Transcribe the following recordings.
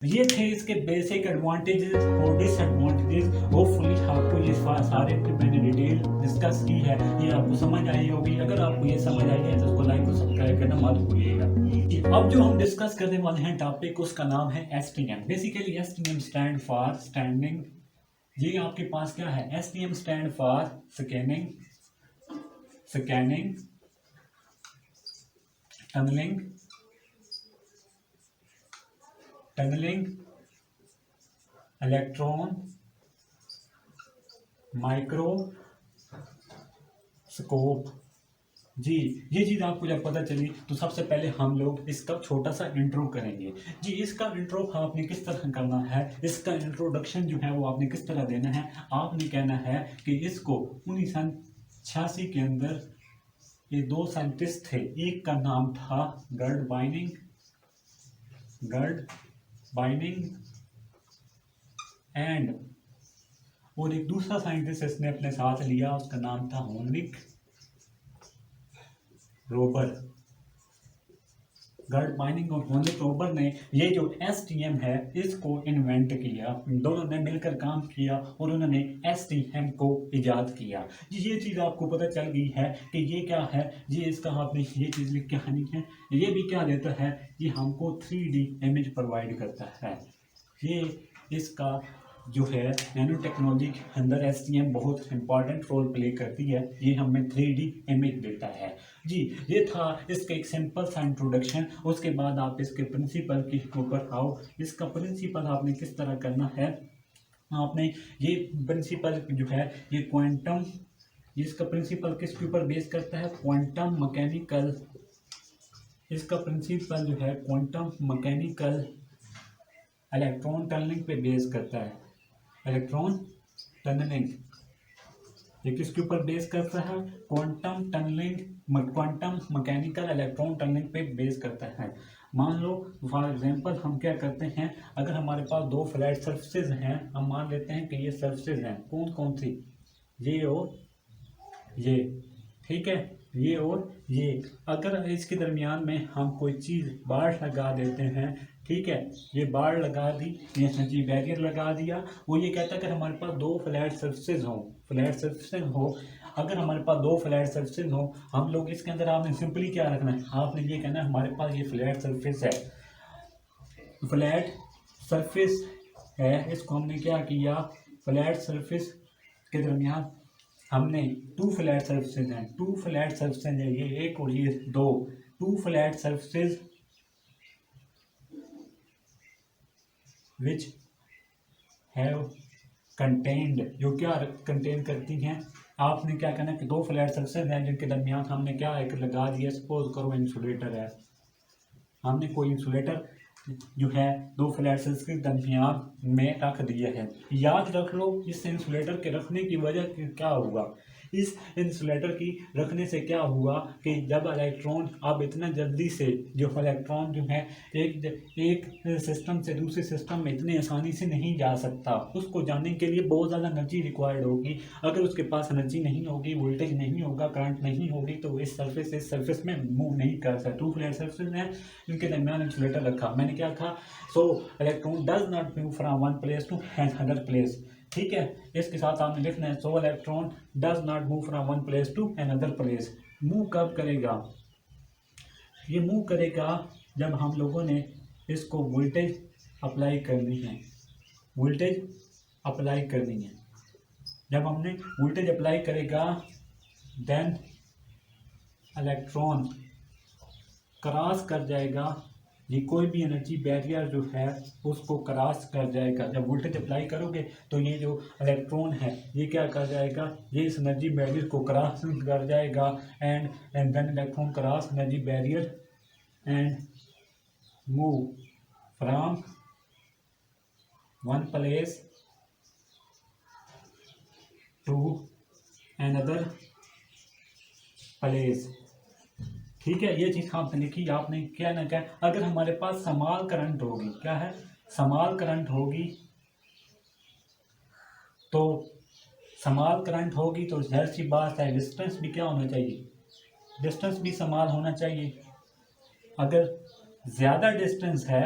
ये थे इसके बेसिक एडवांटेजेस और डिसएडवांटेजेस। होपफुली आपको ये सारे मैंने डिटेल डिस्कस की है, ये आपको समझ आई होगी। अगर आपको ये समझ आई है तो उसको लाइक और सब्सक्राइब करना मत भूलिएगा। अब जो हम डिस्कस करने वाले हैं टॉपिक, उसका नाम है STM। Basically STM stand for standing. ये आपके पास क्या है? STM stand for scanning, tunneling, electron microscope. जी, ये चीज़ आपको जब पता चली तो सबसे पहले हम लोग इसका छोटा सा इंट्रो करेंगे। जी, इसका इंट्रो आपने किस तरह करना है, इसका इंट्रोडक्शन जो है वो आपने किस तरह देना है। आपने कहना है कि इसको 1986 के अंदर ये दो साइंटिस्ट थे, एक का नाम था गर्ड बाइनिंग एंड, और एक दूसरा साइंटिस्ट इसने अपने साथ लिया, उसका नाम था हेनरिक रोबर। गर्ड बाइनिंग और हेनरिक रोबर ने ये जो STM है इसको इन्वेंट किया। दोनों ने मिलकर काम किया और उन्होंने STM को इजाद किया। ये चीज़ आपको पता चल गई है कि ये क्या है। ये इसका आपने ये चीज़ लिख के आनी है। ये भी क्या देता है, ये हमको 3D इमेज प्रोवाइड करता है। ये इसका जो है नैनो टेक्नोलॉजी के अंदर STM बहुत इंपॉर्टेंट रोल प्ले करती है। ये हमें 3D इमेज देता है। जी, ये था इसका एक सिंपल सा इंट्रोडक्शन। उसके बाद आप इसके प्रिंसिपल के ऊपर आओ। इसका प्रिंसिपल आपने किस तरह करना है, आपने ये प्रिंसिपल जो है ये क्वांटम, इसका प्रिंसिपल किसके ऊपर बेस करता है? Quantum mechanical. इसका प्रिंसिपल जो है क्वांटम मैकेनिकल इलेक्ट्रॉन टनलिंग पे बेस करता है। इलेक्ट्रॉन टनलिंग ये किसके ऊपर बेस करता है? क्वांटम मैकेनिकल इलेक्ट्रॉन टनलिंग पे बेस करता है। मान लो फॉर एग्जांपल हम क्या करते हैं, अगर हमारे पास दो फ्लैट सर्फेसेज हैं, हम मान लेते हैं कि ये सर्फेसेज हैं, कौन कौन सी? ये और ये, ठीक है, ये और ये। अगर इसके दरमियान में हम कोई चीज़ बाड़ लगा देते हैं, ठीक है, ये बाड़ लगा दी, ये जी बैरियर लगा दिया। वो ये कहता है कि हमारे पास दो फ्लैट सर्फेसेज हो, अगर हमारे पास दो फ्लैट सर्फेसेज हो, हम लोग इसके अंदर आपने सिंपली क्या रखना है, आपने ये कहना है हमारे पास ये फ्लैट सरफेस है, इसको हमने क्या किया, फ्लैट सरफेस के दरमियान हमने टू फ्लैट सर्फेसेज है, ये एक और ये दो, two flat surfaces which have contained, जो क्या कंटेन करती हैं। आपने क्या कहना कि दो फ्लैट सर्फेसेज हैं जिनके दरमियान हमने क्या एक लगा दिया, सपोज करो इंसुलेटर है, हमने कोई इंसुलेटर जो है दो फ्लैट सर्फेस के दरमियान में रख दिया है। याद रख लो इस इंसुलेटर के रखने की वजह क्या होगा, इस इंसुलेटर की रखने से क्या हुआ कि जब इलेक्ट्रॉन, अब इतना जल्दी से जो इलेक्ट्रॉन जो है एक सिस्टम से दूसरे सिस्टम में इतनी आसानी से नहीं जा सकता, उसको जाने के लिए बहुत ज़्यादा एनर्जी रिक्वायर्ड होगी। अगर उसके पास एनर्जी नहीं होगी, वोल्टेज नहीं होगा, करंट नहीं होगी, तो इस सरफेस में मूव नहीं कर सकता। टू फ्लैट सर्फेस है, इनके दरमियान इंसुलेटर रखा, मैंने क्या कहा, so electron does not move from one place to another place, ठीक है। इसके साथ आपने लिखना है so electron does not move from one place to another place. Move कब करेगा? ये मूव करेगा जब हम लोगों ने इसको वोल्टेज अप्लाई करनी है, जब हमने वोल्टेज अप्लाई करेगा देन इलेक्ट्रॉन क्रॉस कर जाएगा, ये कोई भी एनर्जी बैरियर जो है उसको क्रॉस कर जाएगा। जब वोल्टेज अप्लाई करोगे तो ये जो इलेक्ट्रॉन है ये क्या कर जाएगा, ये इस एनर्जी बैरियर को क्रॉस कर जाएगा and then electron cross energy barrier and move from one place to another place, ठीक है। ये चीज़ आपने लिखी, आपने क्या ना क्या, अगर हमारे पास समाल करंट होगी, क्या है, समाल करंट होगी, तो समाल करंट होगी तो जाहिर सी बात है डिस्टेंस भी क्या होना चाहिए, डिस्टेंस भी समाल होना चाहिए। अगर ज़्यादा डिस्टेंस है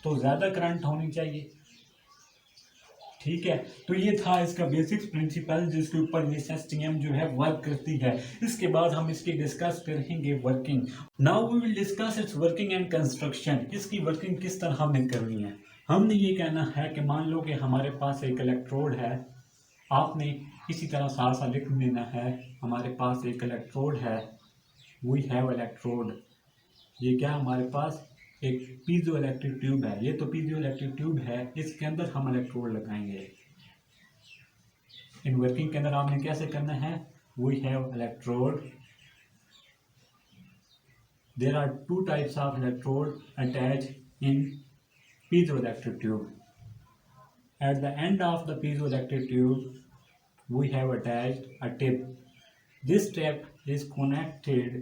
तो ज़्यादा करंट होनी चाहिए। ठीक है, तो ये था इसका बेसिक्स प्रिंसिपल जिसके ऊपर ये एसटीएम जो है वर्क करती है। इसके बाद हम इसकी डिस्कस करेंगे working. Now we will discuss its working and construction. इसकी वर्किंग किस तरह हमें करनी है। हमने ये कहना है कि मान लो कि हमारे पास एक इलेक्ट्रोड है, आपने इसी तरह साथ साथ लिख देना है, हमारे पास एक इलेक्ट्रोड है, वी हैव इलेक्ट्रोड। ये क्या हमारे पास एक पीजो इलेक्ट्रिक ट्यूब है, ये तो पीजो इलेक्ट्रिक ट्यूब है, इसके अंदर हम इलेक्ट्रोड लगाएंगे। इन वर्किंग के अंदर आपने कैसे करना है, we have electrode, there are two types of electrode attach in piezoelectric tube. At the end of the piezoelectric tube we have attached a tip. This tip is connected.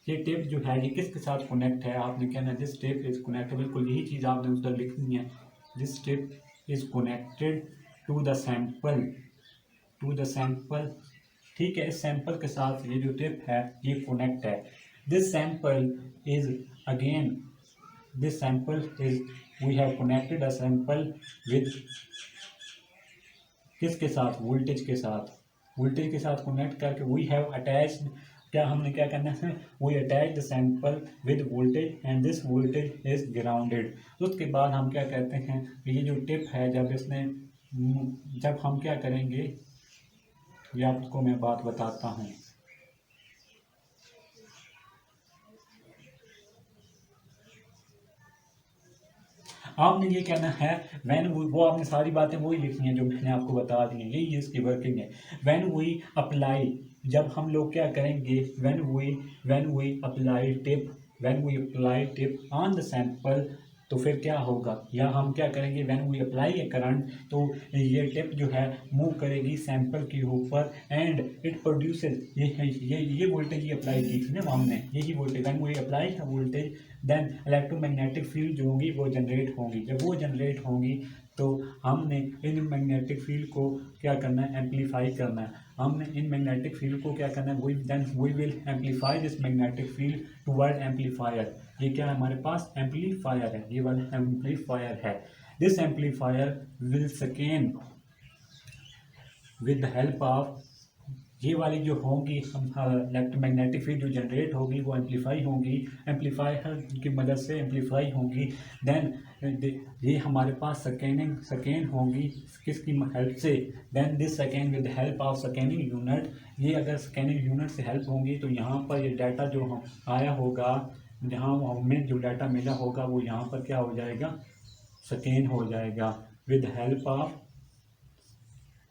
ये tip जो है ये किसके साथ कनेक्ट है, आपने कहना है दिस टिप इज कनेक्टेड, बिल्कुल यही चीज़ आपने उस पर लिखनी है। This tip is connected to the sample, to the sample. ठीक है, इस सैंपल के साथ ये जो टिप है ये कनेक्ट है। This sample is again, this sample is we have connected a sample with किसके साथ, वोल्टेज के साथ, वोल्टेज के साथ कनेक्ट करके we have attached, क्या हमने क्या करना है, we attach the sample with voltage and this voltage is grounded। उसके बाद हम क्या कहते हैं, ये जो टिप है जब हम क्या करेंगे, ये आपको मैं बात बताता हूँ। आपने ये कहना है व्हेन वो आपने सारी बातें वही लिखनी है जो मैंने आपको बता दी है, यही इसकी वर्किंग है। व्हेन वी अप्लाई, जब हम लोग क्या करेंगे, when we apply tip, when we apply tip on the sample, तो फिर क्या होगा, या हम क्या करेंगे, when we apply a current, तो ये टिप जो है मूव करेगी सैंपल के ऊपर एंड इट प्रोड्यूसेस, ये वोल्टेज ही अप्लाई की थी ना हमने, यही voltage, when we apply voltage then electromagnetic field जो होंगी वो जनरेट होंगी। जब वो जनरेट होंगी तो हमने इन मैग्नेटिक फील्ड को क्या करना है, एम्पलीफाई करना है। हमने इन मैग्नेटिक फील्ड को क्या करना है, we will amplify this magnetic field toward amplifier. ये क्या है हमारे पास, एम्पलीफायर है, ये वाला एम्पलीफायर है। This amplifier will scan with the help of, ये वाली जो होंगी इलेक्ट्रोमैग्नेटिक फील्ड जो जनरेट होगी वो एम्पलीफाई होंगी, एम्पलीफायर की मदद से एम्पलीफाई होंगी। देन ये हमारे पास स्कैन होंगी किसकी हेल्प से, then this scan with help of scanning unit. ये अगर स्कैनिंग यूनिट से हेल्प होंगी तो यहाँ पर ये डाटा जो आया होगा, जहाँ हमें जो डाटा मिला होगा वो यहाँ पर क्या हो जाएगा, स्कैन हो जाएगा with help of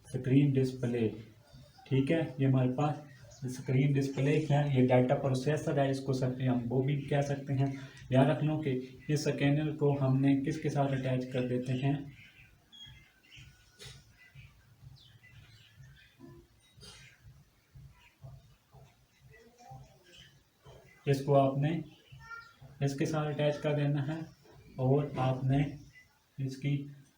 screen display. ठीक है, ये हमारे पास स्क्रीन डिस्प्ले है, ये डाटा प्रोसेसर है, इसको सकते हम वो भी कह सकते हैं। याद रख लो कि इस स्कैनर को हमने किसके साथ अटैच कर देते हैं, इसको आपने इसके साथ अटैच कर देना है और आपने इसकी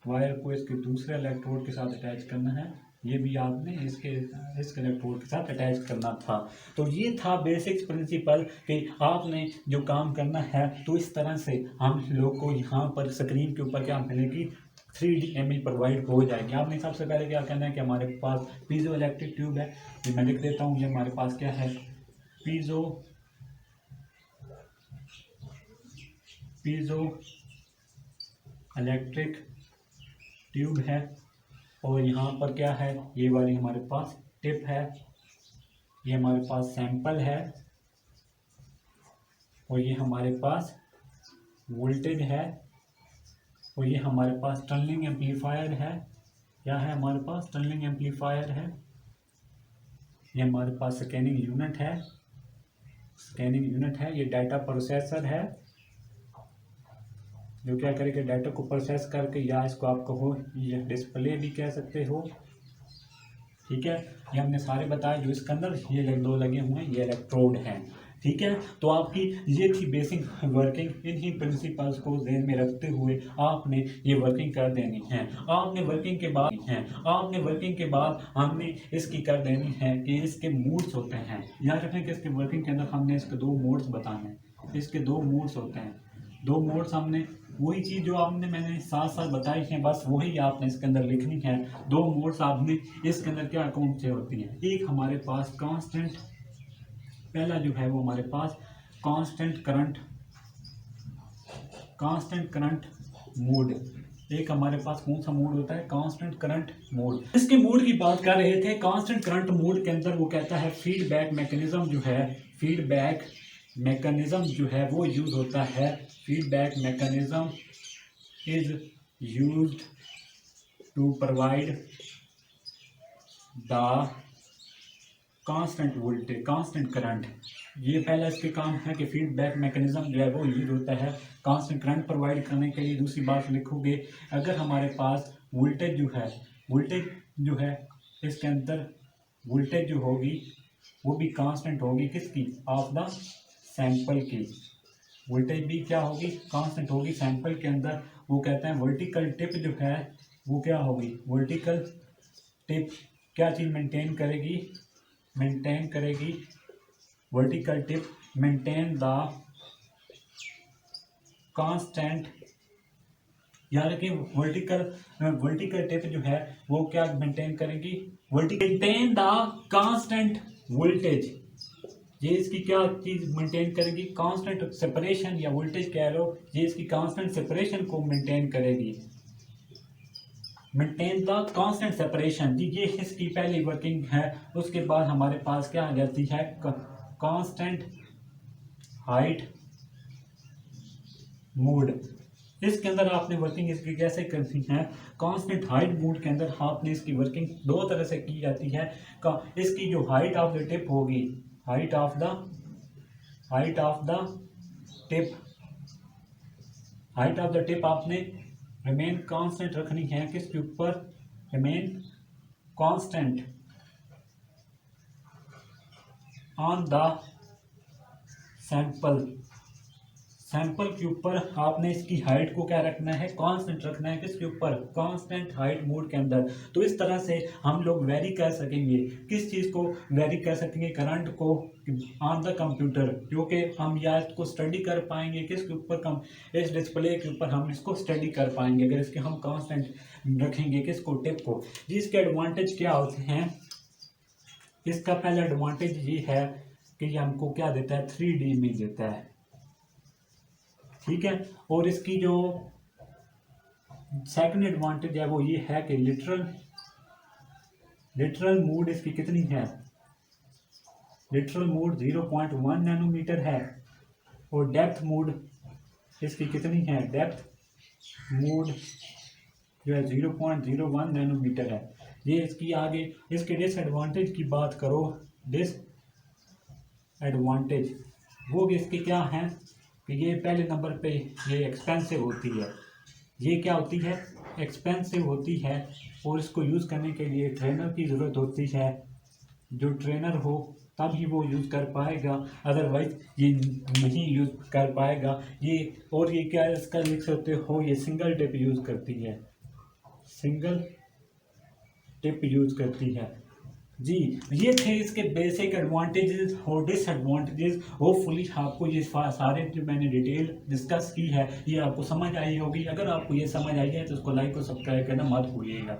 वायर को इसके दूसरे इलेक्ट्रोड के साथ अटैच करना है, ये भी आपने इसके इलेक्ट्रोड के साथ अटैच करना था। तो ये था बेसिक्स प्रिंसिपल कि आपने जो काम करना है, तो इस तरह से हम लोग को यहाँ पर स्क्रीन के ऊपर क्या मिलेगी, 3D इमेज प्रोवाइड हो जाएगी। आपने सबसे पहले क्या करना है कि हमारे पास पीजो इलेक्ट्रिक ट्यूब है, ये मैं लिख देता हूँ, ये हमारे पास क्या है, पीजो इलेक्ट्रिक ट्यूब है, और यहाँ पर क्या है, ये वाली हमारे पास टिप है, ये हमारे पास सैंपल है, और ये हमारे पास वोल्टेज है, और ये हमारे पास टनलिंग एम्पलीफायर है। क्या है हमारे पास, टनलिंग एम्पलीफायर है। ये हमारे पास स्कैनिंग यूनिट है, ये डाटा प्रोसेसर है जो क्या करेगा, डाटा को प्रोसेस करके, या इसको आप कहो ये डिस्प्ले भी कह सकते हो। ठीक है, ये हमने सारे बताए जो इसके अंदर ये दो लगे हुए हैं, ये इलेक्ट्रोड हैं। ठीक है, तो आपकी ये थी बेसिक वर्किंग। इन्हीं प्रिंसिपल्स को ध्यान में रखते हुए आपने ये वर्किंग कर देनी है। आपने वर्किंग के बाद हमने इसकी कर देनी है कि इसके मोड्स होते हैं। याद रखें कि इसके वर्किंग के अंदर हमने इसके 2 मोड्स बताने हैं। इसके 2 मोड्स होते हैं, दो मोड्स हमने वही चीज़ जो आपने मैंने साथ साथ बताई है, बस वही आपने इसके अंदर लिखनी है। दो मोड्स आपने इसके अंदर क्या कौन से होती हैं। एक हमारे पास कांस्टेंट, पहला जो है वो हमारे पास कांस्टेंट करंट मोड। एक हमारे पास कौन सा मोड होता है, कांस्टेंट करंट मोड। इसके मोड की बात कर रहे थे। कांस्टेंट करंट मोड के अंदर वो कहता है फीडबैक मैकेनिज्म जो है, फीडबैक मैकेनिज्म जो है वो यूज होता है। Feedback mechanism is used to provide the constant voltage, constant current. ये पहला इसके काम है कि फीडबैक मैकेनिज्म जो है वो यूज होता है कांस्टेंट करंट प्रोवाइड करने के लिए। दूसरी बात लिखोगे, अगर हमारे पास वोल्टेज जो है इसके अंदर वोल्टेज जो होगी वो भी कांस्टेंट होगी, किसकी, ऑफ द सैंपल की। वोल्टेज भी क्या होगी, कांस्टेंट होगी सैंपल के अंदर। वो कहते हैं वर्टिकल टिप जो है वो क्या होगी, वर्टिकल टिप क्या चीज़ मेंटेन करेगी, vertical tip maintain the constant. याद रखिए वर्टिकल टिप जो है वो क्या मेंटेन करेगी, मेंटेन द कांस्टेंट वोल्टेज। ये इसकी क्या चीज मेंटेन करेगी, कांस्टेंट सेपरेशन या वोल्टेज कह लो, ये इसकी कांस्टेंट सेपरेशन को मेंटेन करेगी। मेंटेन द कांस्टेंट सेपरेशन जी, ये इसकी पहली वर्किंग है। उसके बाद हमारे पास क्या आ जाती है, कांस्टेंट हाइट मोड। इसके अंदर आपने वर्किंग इसकी कैसे करनी है, कांस्टेंट हाइट मोड के अंदर आपने इसकी वर्किंग दो तरह से की जाती है। इसकी जो हाइट ऑफ द टिप होगी, हाइट ऑफ द टिप आपने रिमेन कांस्टेंट रखनी है। किसके ऊपर, remain constant on the sample के ऊपर आपने इसकी हाइट को क्या रखना है, कांस्टेंट रखना है। किसके ऊपर, कांस्टेंट हाइट मोड के अंदर। तो इस तरह से हम लोग वेरी कर सकेंगे, किस चीज़ को वेरी कर सकेंगे, करंट को ऑन द कंप्यूटर, क्योंकि हम या इसको स्टडी कर पाएंगे किसके ऊपर, इस डिस्प्ले के ऊपर हम इसको स्टडी कर पाएंगे अगर इसके हम कांस्टेंट रखेंगे, किसको, टिप को। जिसके एडवांटेज क्या होते हैं, इसका पहला एडवांटेज ये है कि ये हमको क्या देता है, 3D इमेज देता है, ठीक है। और इसकी जो सेकंड एडवांटेज है वो ये है कि लिटरल मोड इसकी कितनी है, लिटरल मोड 0.1 नैनोमीटर है। और डेप्थ मोड इसकी कितनी है, डेप्थ मोड जो है 0.01 नैनोमीटर है। ये इसकी आगे इसके डिसएडवांटेज की बात करो, डिसएडवांटेज वो भी इसके क्या हैं कि ये पहले नंबर पे ये एक्सपेंसिव होती है। ये क्या होती है, एक्सपेंसिव होती है। और इसको यूज़ करने के लिए ट्रेनर की ज़रूरत होती है। जो ट्रेनर हो तभी वो यूज़ कर पाएगा, अदरवाइज ये नहीं यूज़ कर पाएगा। ये और ये क्या इसका लिख सकते हो, ये सिंगल टिप यूज़ करती है, सिंगल टिप यूज़ करती है जी। ये थे इसके बेसिक एडवांटेजेस और डिसएडवांटेजेस। होपफुली आपको ये सारे जो मैंने डिटेल डिस्कस की है ये आपको समझ आई होगी। अगर आपको ये समझ आई है तो उसको लाइक और सब्सक्राइब करना मत भूलिएगा।